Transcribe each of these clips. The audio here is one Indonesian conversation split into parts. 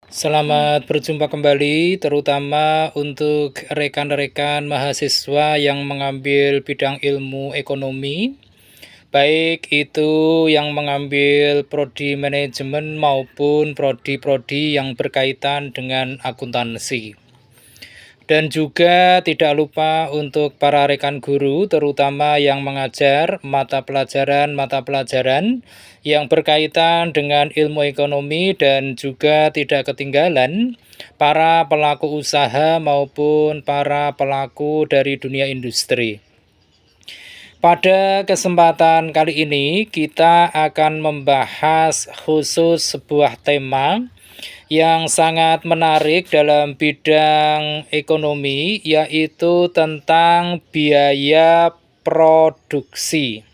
Selamat berjumpa kembali, terutama untuk rekan-rekan mahasiswa yang mengambil bidang ilmu ekonomi, baik itu yang mengambil prodi manajemen maupun prodi-prodi yang berkaitan dengan akuntansi. Dan juga tidak lupa untuk para rekan guru, terutama yang mengajar mata pelajaran yang berkaitan dengan ilmu ekonomi, dan juga tidak ketinggalan para pelaku usaha maupun para pelaku dari dunia industri. Pada kesempatan kali ini kita akan membahas khusus sebuah tema yang sangat menarik dalam bidang ekonomi, yaitu tentang biaya produksi.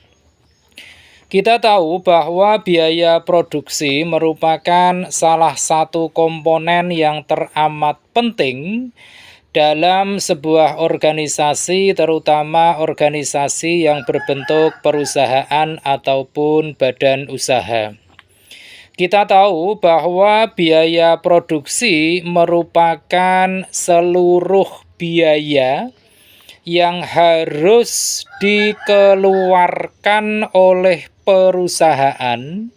Kita tahu bahwa biaya produksi merupakan salah satu komponen yang teramat penting dalam sebuah organisasi, terutama organisasi yang berbentuk perusahaan ataupun badan usaha. Kita tahu bahwa biaya produksi merupakan seluruh biaya yang harus dikeluarkan oleh perusahaan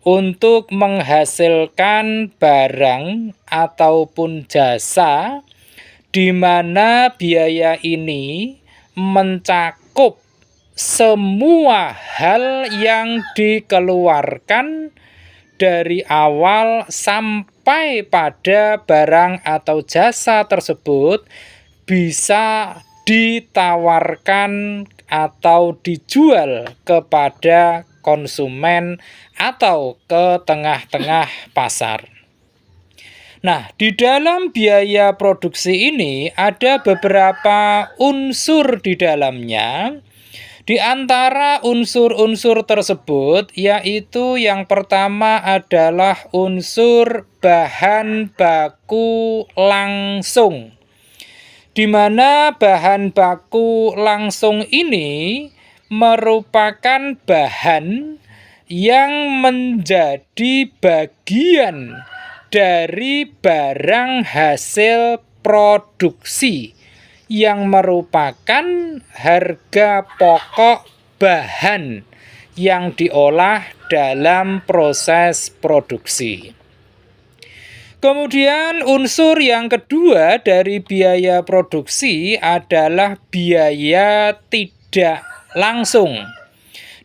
untuk menghasilkan barang ataupun jasa, di mana biaya ini mencakup semua hal yang dikeluarkan dari awal sampai pada barang atau jasa tersebut bisa ditawarkan atau dijual kepada konsumen atau ke tengah-tengah pasar. Nah, di dalam biaya produksi ini ada beberapa unsur di dalamnya. Di antara unsur-unsur tersebut, yaitu yang pertama adalah unsur bahan baku langsung, di mana bahan baku langsung ini merupakan bahan yang menjadi bagian dari barang hasil produksi, yang merupakan harga pokok bahan yang diolah dalam proses produksi. Kemudian unsur yang kedua dari biaya produksi adalah biaya tidak langsung,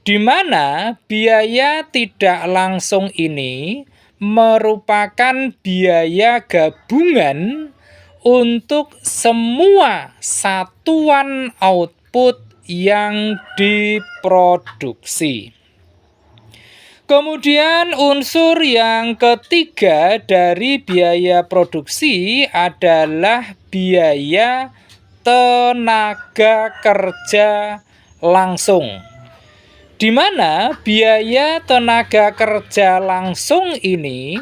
di mana biaya tidak langsung ini merupakan biaya gabungan untuk semua satuan output yang diproduksi. Kemudian unsur yang ketiga dari biaya produksi adalah biaya tenaga kerja langsung, di mana biaya tenaga kerja langsung ini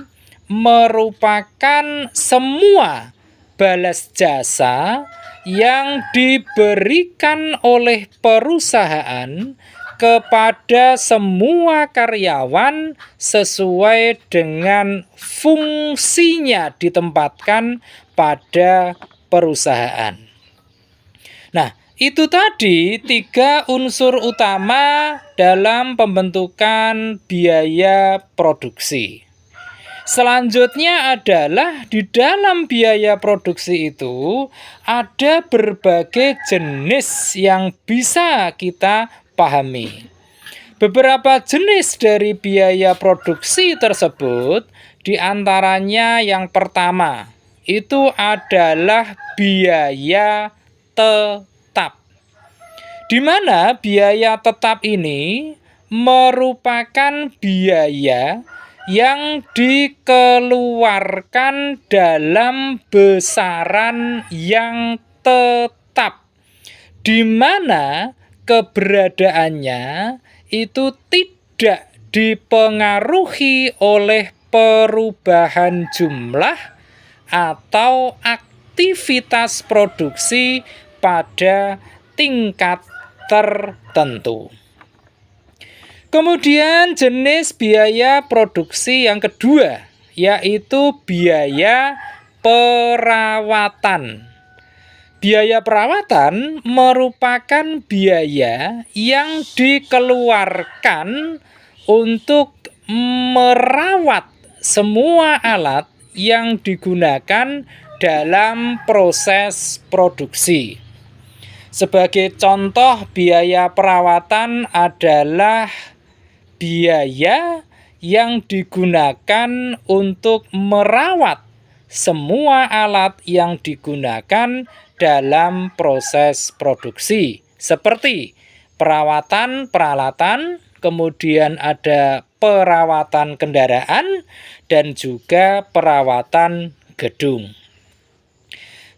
merupakan semua balas jasa yang diberikan oleh perusahaan kepada semua karyawan sesuai dengan fungsinya ditempatkan pada perusahaan. Nah, itu tadi 3 unsur utama dalam pembentukan biaya produksi. Selanjutnya adalah di dalam biaya produksi itu ada berbagai jenis yang bisa kita pahami. Beberapa jenis dari biaya produksi tersebut, diantaranya yang pertama itu adalah biaya tetap, di mana biaya tetap ini merupakan biaya yang dikeluarkan dalam besaran yang tetap, di mana keberadaannya itu tidak dipengaruhi oleh perubahan jumlah atau aktivitas produksi pada tingkat tertentu. Kemudian jenis biaya produksi yang kedua, yaitu biaya perawatan. Biaya perawatan merupakan biaya yang dikeluarkan untuk merawat semua alat yang digunakan dalam proses produksi. Sebagai contoh, biaya perawatan adalah biaya yang digunakan untuk merawat semua alat yang digunakan dalam proses produksi, seperti perawatan peralatan, kemudian ada perawatan kendaraan, dan juga perawatan gedung.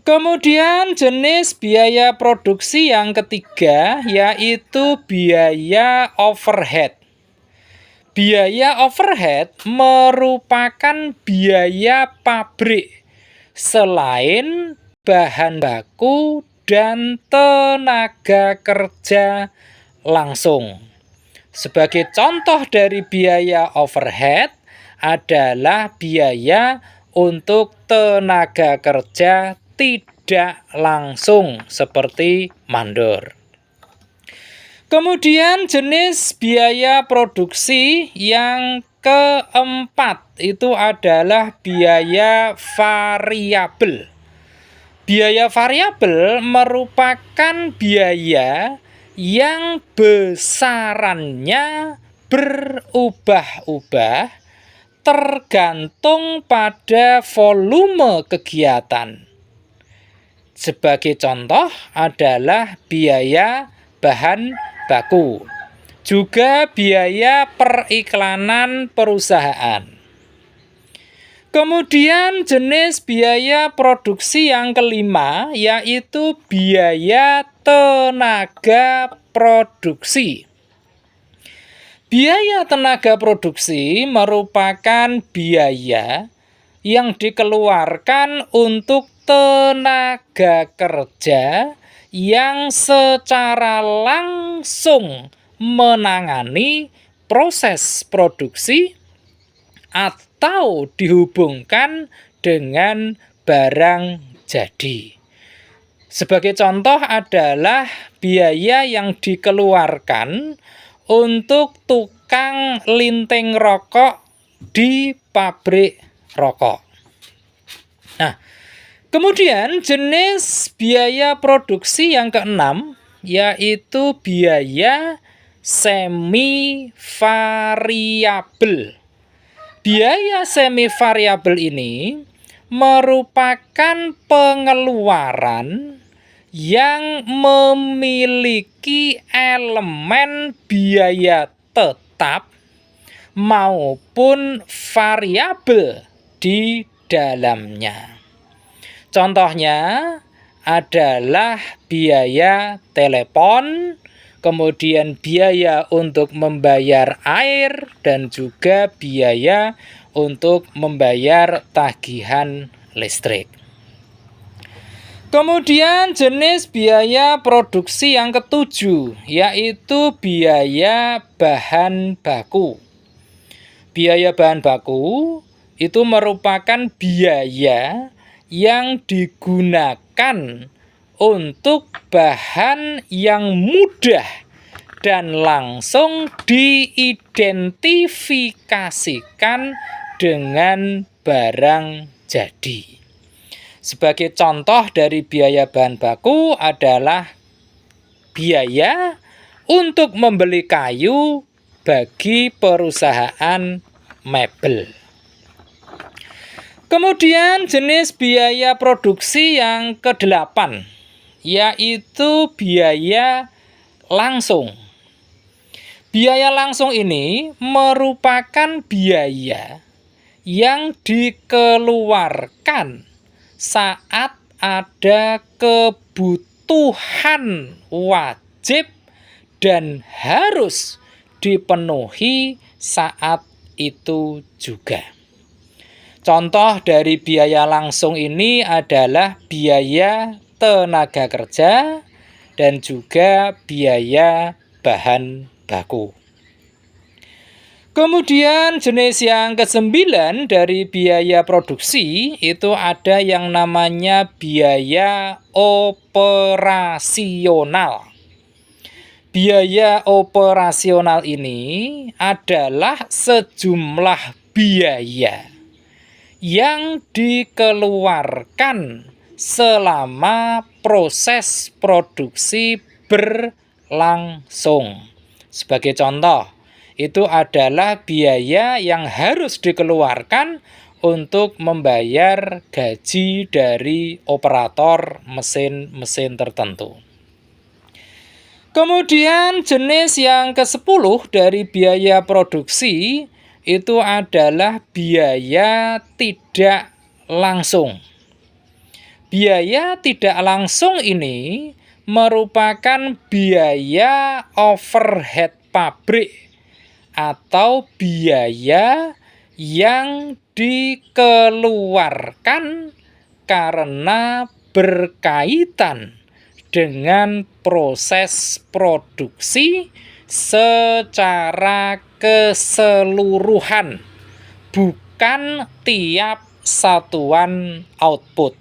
Kemudian jenis biaya produksi yang ketiga yaitu biaya overhead. Biaya overhead merupakan biaya pabrik selain bahan baku dan tenaga kerja langsung. Sebagai contoh dari biaya overhead adalah biaya untuk tenaga kerja tidak langsung seperti mandor. Kemudian jenis biaya produksi yang keempat itu adalah biaya variabel. Biaya variabel merupakan biaya yang besarannya berubah-ubah tergantung pada volume kegiatan. Sebagai contoh adalah biaya bahan baku, juga biaya periklanan perusahaan. Kemudian jenis biaya produksi yang kelima yaitu biaya tenaga produksi. Biaya tenaga produksi merupakan biaya yang dikeluarkan untuk tenaga kerja yang secara langsung menangani proses produksi atau dihubungkan dengan barang jadi. Sebagai contoh adalah biaya yang dikeluarkan untuk tukang linting rokok di pabrik rokok. Nah, kemudian jenis biaya produksi yang keenam yaitu biaya semi variabel. Biaya semi variabel ini merupakan pengeluaran yang memiliki elemen biaya tetap maupun variabel di dalamnya. Contohnya adalah biaya telepon, kemudian biaya untuk membayar air, dan juga biaya untuk membayar tagihan listrik. Kemudian jenis biaya produksi yang ketujuh yaitu biaya bahan baku. Biaya bahan baku itu merupakan biaya yang digunakan untuk bahan yang mudah dan langsung diidentifikasikan dengan barang jadi. Sebagai contoh dari biaya bahan baku adalah biaya untuk membeli kayu bagi perusahaan mebel. Kemudian jenis biaya produksi yang kedelapan yaitu biaya langsung. Biaya langsung ini merupakan biaya yang dikeluarkan saat ada kebutuhan wajib dan harus dipenuhi saat itu juga. Contoh dari biaya langsung ini adalah biaya tenaga kerja dan juga biaya bahan baku. Kemudian jenis yang kesembilan dari biaya produksi itu ada yang namanya biaya operasional. Biaya operasional ini adalah sejumlah biaya yang dikeluarkan selama proses produksi berlangsung. Sebagai contoh, itu adalah biaya yang harus dikeluarkan untuk membayar gaji dari operator mesin-mesin tertentu. Kemudian jenis yang ke-10 dari biaya produksi itu adalah biaya tidak langsung. Biaya tidak langsung ini merupakan biaya overhead pabrik atau biaya yang dikeluarkan karena berkaitan dengan proses produksi secara keseluruhan, bukan tiap satuan output.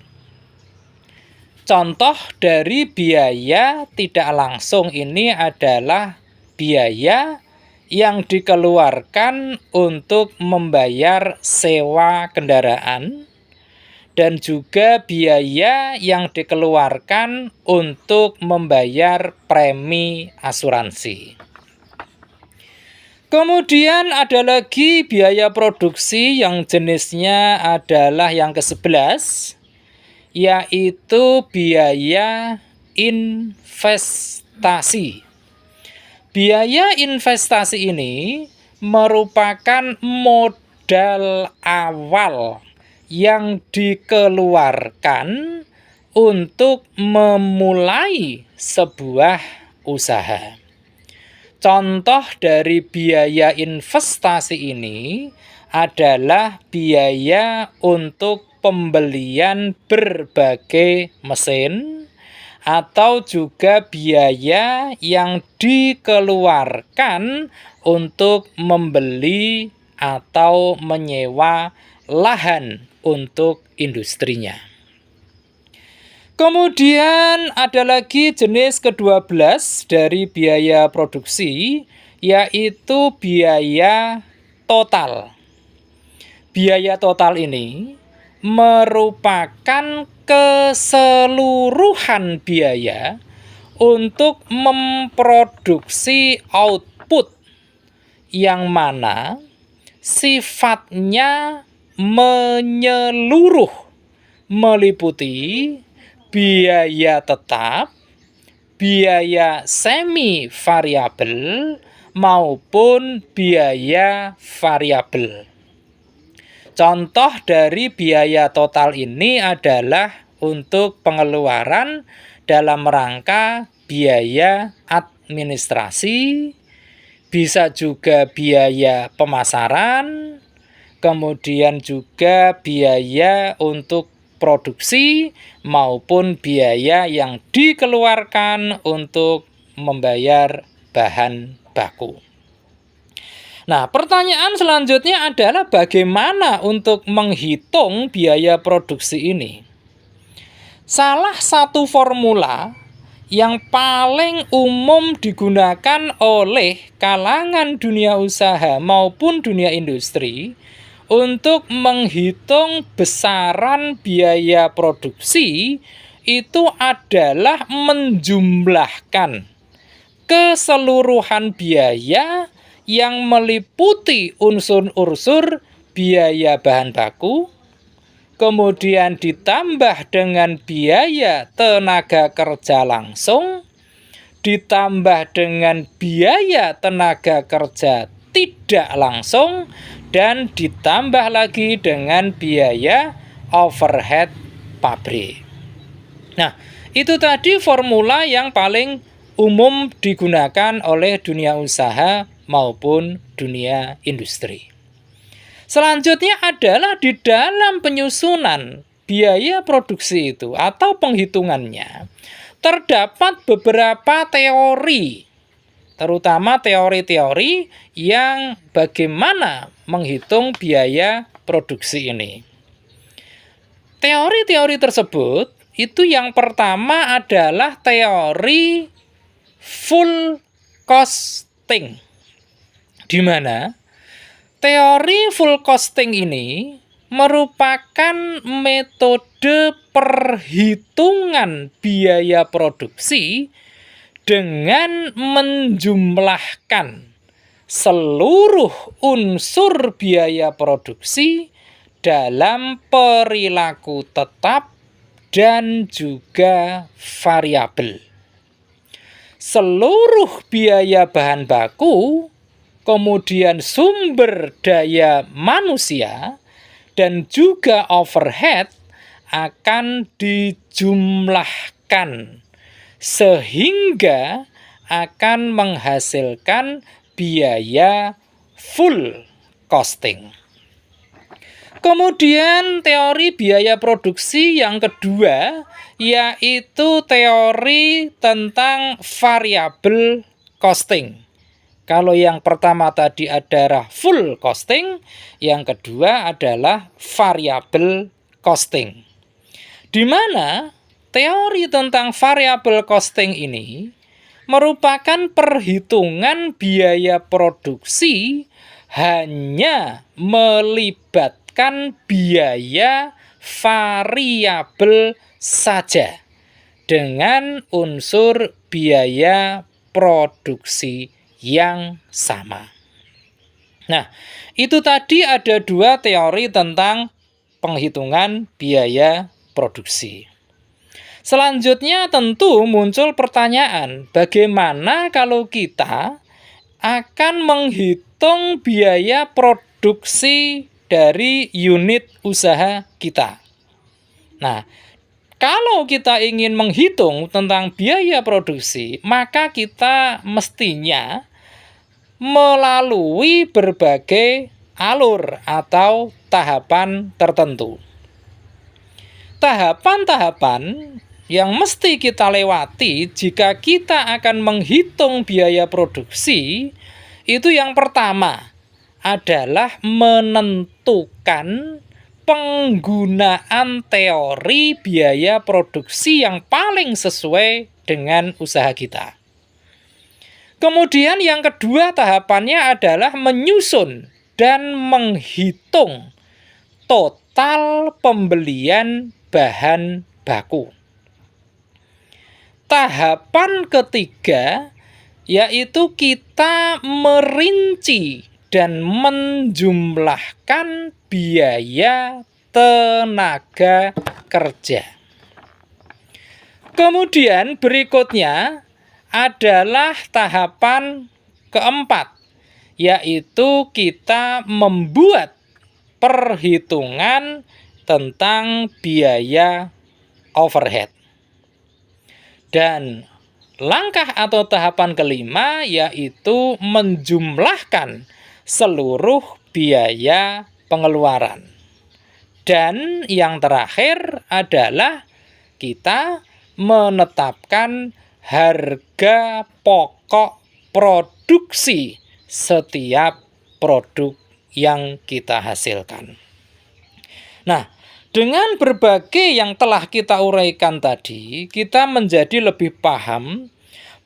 Contoh dari biaya tidak langsung ini adalah biaya yang dikeluarkan untuk membayar sewa kendaraan, dan juga biaya yang dikeluarkan untuk membayar premi asuransi. Kemudian ada lagi biaya produksi yang jenisnya adalah yang ke-11, yaitu biaya investasi. Biaya investasi ini merupakan modal awal yang dikeluarkan untuk memulai sebuah usaha. Contoh dari biaya investasi ini adalah biaya untuk pembelian berbagai mesin, atau juga biaya yang dikeluarkan untuk membeli atau menyewa lahan untuk industrinya. Kemudian ada lagi jenis ke-12 dari biaya produksi, yaitu biaya total. Biaya total ini merupakan keseluruhan biaya untuk memproduksi output yang mana sifatnya menyeluruh, meliputi biaya tetap, biaya semi variabel maupun biaya variabel. Contoh dari biaya total ini adalah untuk pengeluaran dalam rangka biaya administrasi, bisa juga biaya pemasaran, kemudian juga biaya untuk produksi maupun biaya yang dikeluarkan untuk membayar bahan baku. Nah, pertanyaan selanjutnya adalah bagaimana untuk menghitung biaya produksi ini? Salah satu formula yang paling umum digunakan oleh kalangan dunia usaha maupun dunia industri untuk menghitung besaran biaya produksi itu adalah menjumlahkan keseluruhan biaya yang meliputi unsur-unsur biaya bahan baku, kemudian ditambah dengan biaya tenaga kerja langsung, ditambah dengan biaya tenaga kerja tidak langsung, dan ditambah lagi dengan biaya overhead pabrik. Nah, itu tadi formula yang paling umum digunakan oleh dunia usaha maupun dunia industri. Selanjutnya adalah di dalam penyusunan biaya produksi itu atau penghitungannya, terdapat beberapa teori terutama teori-teori yang bagaimana menghitung biaya produksi ini. Teori-teori tersebut itu yang pertama adalah teori full costing, di mana teori full costing ini merupakan metode perhitungan biaya produksi dengan menjumlahkan seluruh unsur biaya produksi dalam perilaku tetap dan juga variabel. Seluruh biaya bahan baku, kemudian sumber daya manusia, dan juga overhead akan dijumlahkan sehingga akan menghasilkan biaya full costing. Kemudian teori biaya produksi yang kedua yaitu teori tentang variable costing. Kalau yang pertama tadi adalah full costing, yang kedua adalah variable costing. Di mana teori tentang variable costing ini merupakan perhitungan biaya produksi hanya melibatkan biaya variabel saja dengan unsur biaya produksi yang sama. Nah, itu tadi ada dua teori tentang penghitungan biaya produksi. Selanjutnya tentu muncul pertanyaan, bagaimana kalau kita akan menghitung biaya produksi dari unit usaha kita? Nah, kalau kita ingin menghitung tentang biaya produksi, maka kita mestinya melalui berbagai alur atau tahapan tertentu. Tahapan-tahapan yang mesti kita lewati jika kita akan menghitung biaya produksi, itu yang pertama adalah menentukan penggunaan teori biaya produksi yang paling sesuai dengan usaha kita. Kemudian yang kedua tahapannya adalah menyusun dan menghitung total pembelian bahan baku. Tahapan ketiga yaitu kita merinci dan menjumlahkan biaya tenaga kerja. Kemudian berikutnya adalah tahapan keempat, yaitu kita membuat perhitungan tentang biaya overhead. Dan langkah atau tahapan kelima yaitu menjumlahkan seluruh biaya pengeluaran. Dan yang terakhir adalah kita menetapkan harga pokok produksi setiap produk yang kita hasilkan. Nah, dengan berbagai yang telah kita uraikan tadi, kita menjadi lebih paham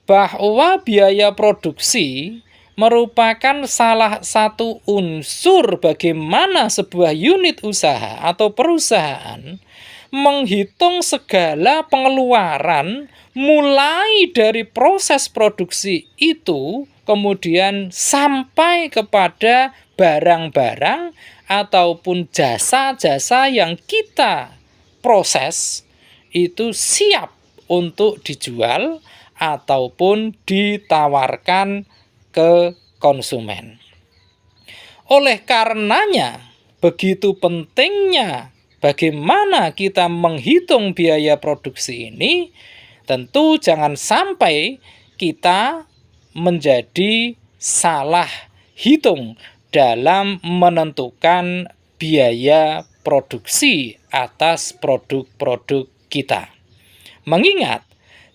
bahwa biaya produksi merupakan salah satu unsur bagaimana sebuah unit usaha atau perusahaan menghitung segala pengeluaran mulai dari proses produksi itu kemudian sampai kepada barang-barang ataupun jasa-jasa yang kita proses itu siap untuk dijual ataupun ditawarkan ke konsumen. Oleh karenanya, begitu pentingnya bagaimana kita menghitung biaya produksi ini, tentu jangan sampai kita menjadi salah hitung dalam menentukan biaya produksi atas produk-produk kita. Mengingat,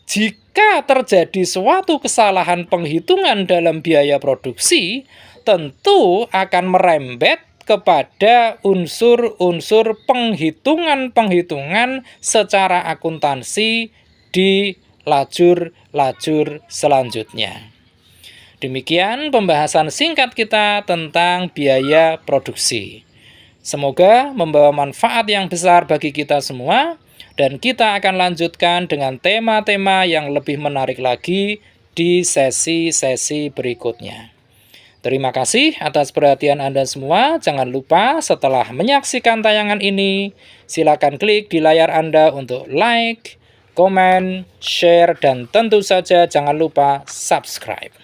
Jika terjadi suatu kesalahan penghitungan dalam biaya produksi, tentu akan merembet kepada unsur-unsur penghitungan-penghitungan secara akuntansi di lajur-lajur selanjutnya. Demikian pembahasan singkat kita tentang biaya produksi. Semoga membawa manfaat yang besar bagi kita semua, dan kita akan lanjutkan dengan tema-tema yang lebih menarik lagi di sesi-sesi berikutnya. Terima kasih atas perhatian Anda semua. Jangan lupa setelah menyaksikan tayangan ini, silakan klik di layar Anda untuk like, komen, share, dan tentu saja jangan lupa subscribe.